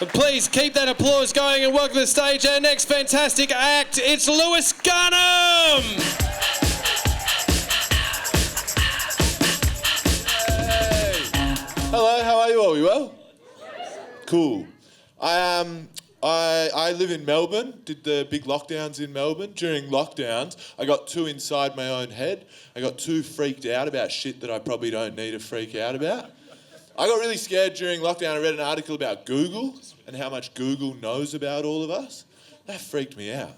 But please keep that applause going and welcome to the stage our next fantastic act. It's Lewis Garnham! Hey. Hello, how are you all? You well? Cool. I live in Melbourne, did the big lockdowns in Melbourne. During lockdowns, I got too inside my own head. I got too freaked out about shit that I probably don't need to freak out about. I got really scared during lockdown. I read an article about Google and how much Google knows about all of us. That freaked me out.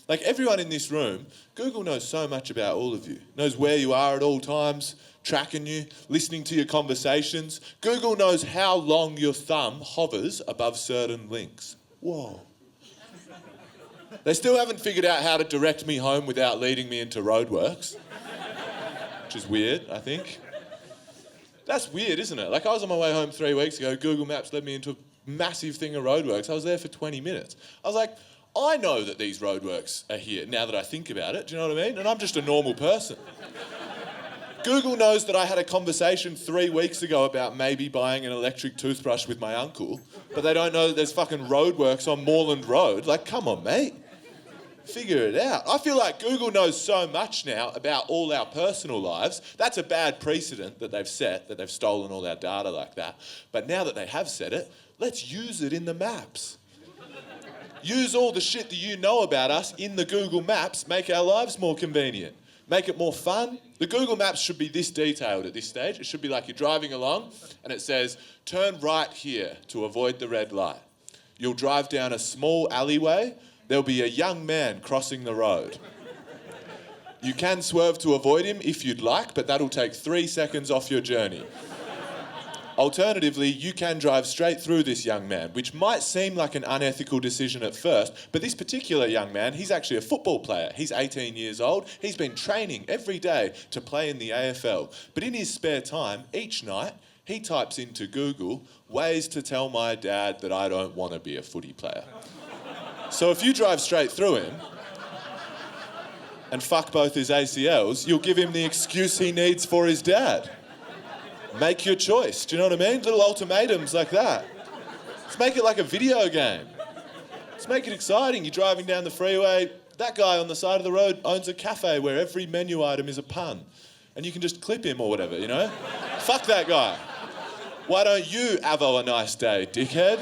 Like everyone in this room, Google knows so much about all of you. Knows where you are at all times, tracking you, listening to your conversations. Google knows how long your thumb hovers above certain links. Whoa. They still haven't figured out how to direct me home without leading me into roadworks, which is weird, I think. That's weird, isn't it? Like I was on my way home 3 weeks ago, Google Maps led me into a massive thing of roadworks. I was there for 20 minutes. I was like, I know that these roadworks are here now that I think about it, do you know what I mean? And I'm just a normal person. Google knows that I had a conversation 3 weeks ago about maybe buying an electric toothbrush with my uncle, but they don't know that there's fucking roadworks on Moreland Road. Like, come on, mate. Figure it out. I feel like Google knows so much now about all our personal lives. That's a bad precedent that they've set, that they've stolen all our data like that. But now that they have said it, let's use it in the maps. Use all the shit that you know about us in the Google Maps, make our lives more convenient. Make it more fun. The Google Maps should be this detailed at this stage. It should be like you're driving along and it says, turn right here to avoid the red light. You'll drive down a small alleyway. There'll be a young man crossing the road. You can swerve to avoid him if you'd like, but that'll take 3 seconds off your journey. Alternatively, you can drive straight through this young man, which might seem like an unethical decision at first, but this particular young man, he's actually a football player. He's 18 years old. He's been training every day to play in the AFL. But in his spare time, each night, he types into Google ways to tell my dad that I don't want to be a footy player. So if you drive straight through him and fuck both his ACLs, you'll give him the excuse he needs for his dad. Make your choice, do you know what I mean? Little ultimatums like that. Let's make it like a video game. Let's make it exciting. You're driving down the freeway, that guy on the side of the road owns a cafe where every menu item is a pun. And you can just clip him or whatever, you know? Fuck that guy. Why don't you have a nice day, dickhead?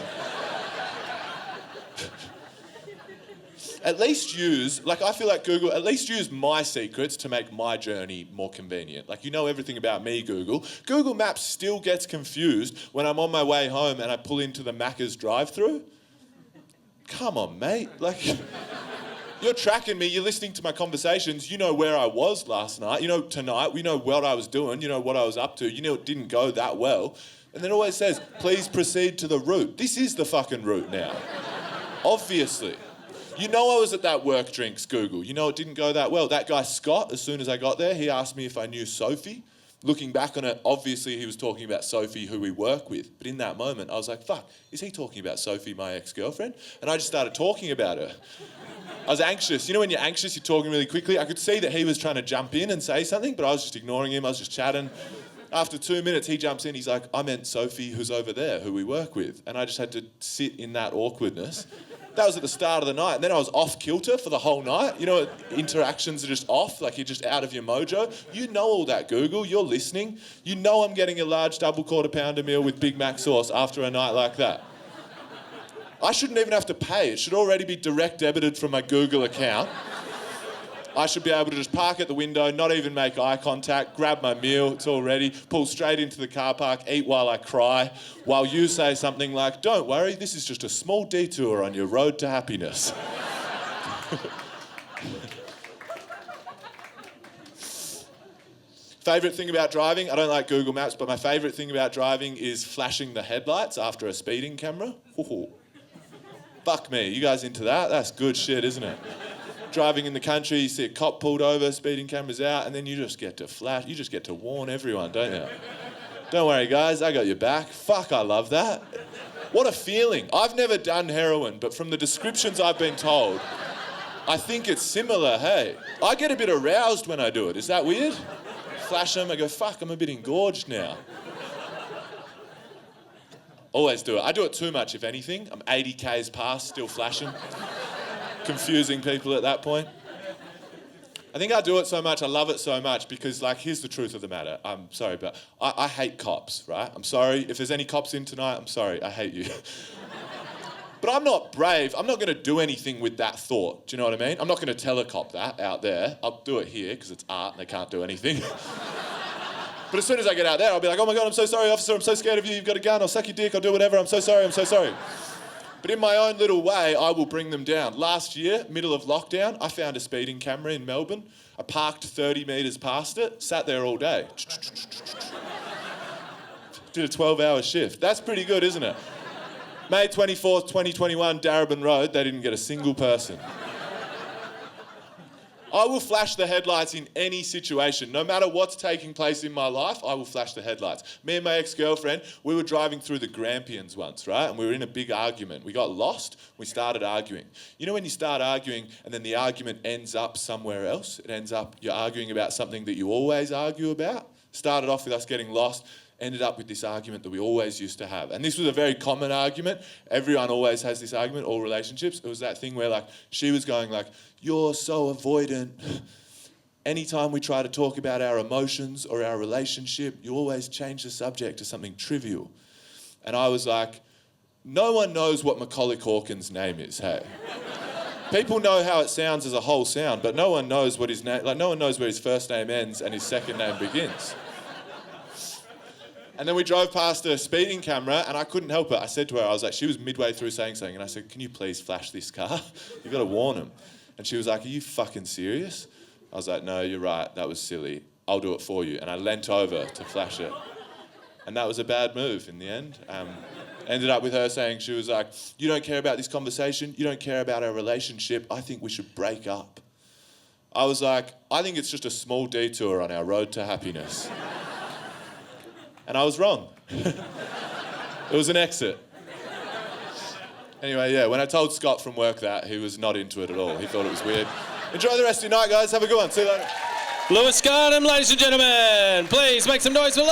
At least use, like I feel like Google, at least use my secrets to make my journey more convenient. Like you know everything about me, Google. Google Maps still gets confused when I'm on my way home and I pull into the Macca's drive-thru. Come on, mate. Like, you're tracking me, you're listening to my conversations, you know where I was last night, you know tonight, we know what I was doing, you know what I was up to, you know it didn't go that well. And then it always says, please proceed to the route. This is the fucking route now. Obviously. You know I was at that work drinks, Google. You know it didn't go that well. That guy, Scott, as soon as I got there, he asked me if I knew Sophie. Looking back on it, obviously he was talking about Sophie, who we work with. But in that moment, I was like, fuck, is he talking about Sophie, my ex-girlfriend? And I just started talking about her. I was anxious. You know when you're anxious, you're talking really quickly? I could see that he was trying to jump in and say something, but I was just ignoring him. I was just chatting. After 2 minutes, he jumps in. He's like, I meant Sophie, who's over there, who we work with. And I just had to sit in that awkwardness. That was at the start of the night. And then I was off kilter for the whole night. You know, interactions are just off, like you're just out of your mojo. You know all that, Google. You're listening. You know I'm getting a large double quarter pounder meal with Big Mac sauce after a night like that. I shouldn't even have to pay. It should already be direct debited from my Google account. I should be able to just park at the window, not even make eye contact, grab my meal, it's all ready, pull straight into the car park, eat while I cry, while you say something like, don't worry, this is just a small detour on your road to happiness. Favourite thing about driving? I don't like Google Maps, but my favourite thing about driving is flashing the headlights after a speeding camera. Ooh. Fuck me, you guys into that? That's good shit, isn't it? Driving in the country, you see a cop pulled over, speeding cameras out, and then you just get to flash, you just get to warn everyone, don't you? Don't worry, guys, I got your back. Fuck, I love that. What a feeling. I've never done heroin, but from the descriptions I've been told, I think it's similar, hey? I get a bit aroused when I do it. Is that weird? Flash them, I go, fuck, I'm a bit engorged now. Always do it. I do it too much, if anything. I'm 80 Ks past, still flashing. Confusing people at that point. I think I do it so much, I love it so much because, like, here's the truth of the matter. I'm sorry, but I hate cops, right? I'm sorry. If there's any cops in tonight, I'm sorry. I hate you. But I'm not brave. I'm not going to do anything with that thought. Do you know what I mean? I'm not going to tell a cop that out there. I'll do it here because it's art and they can't do anything. But as soon as I get out there, I'll be like, oh my God, I'm so sorry, officer. I'm so scared of you. You've got a gun. I'll suck your dick. I'll do whatever. I'm so sorry. I'm so sorry. But in my own little way, I will bring them down. Last year, middle of lockdown, I found a speeding camera in Melbourne. I parked 30 metres past it, sat there all day. Did a 12-hour shift. That's pretty good, isn't it? May 24th, 2021, Darebin Road, they didn't get a single person. I will flash the headlights in any situation. No matter what's taking place in my life, I will flash the headlights. Me and my ex-girlfriend, we were driving through the Grampians once, right? And we were in a big argument. We got lost. We started arguing. You know when you start arguing and then the argument ends up somewhere else? It ends up you're arguing about something that you always argue about. Started off with us getting lost. Ended up with this argument that we always used to have. And this was a very common argument. Everyone always has this argument, all relationships. It was that thing where, like, she was going like, you're so avoidant. Anytime we try to talk about our emotions or our relationship, you always change the subject to something trivial. And I was like, no one knows what Macaulay Culkin's name is, hey? People know how it sounds as a whole sound, but no one knows what his name, like, no one knows where his first name ends and his second name begins. And then we drove past a speeding camera and I couldn't help it. I said to her, I was like, she was midway through saying something and I said, can you please flash this car? You've got to warn him. And she was like, are you fucking serious? I was like, no, you're right. That was silly. I'll do it for you. And I leant over to flash it. And that was a bad move in the end. Ended up with her saying, she was like, you don't care about this conversation. You don't care about our relationship. I think we should break up. I was like, I think it's just a small detour on our road to happiness. And I was wrong. It was an exit. Anyway, yeah, when I told Scott from work that, he was not into it at all. He thought it was weird. Enjoy the rest of your night, guys. Have a good one. See you later. Lewis Garnham, ladies and gentlemen. Please make some noise for Lewis.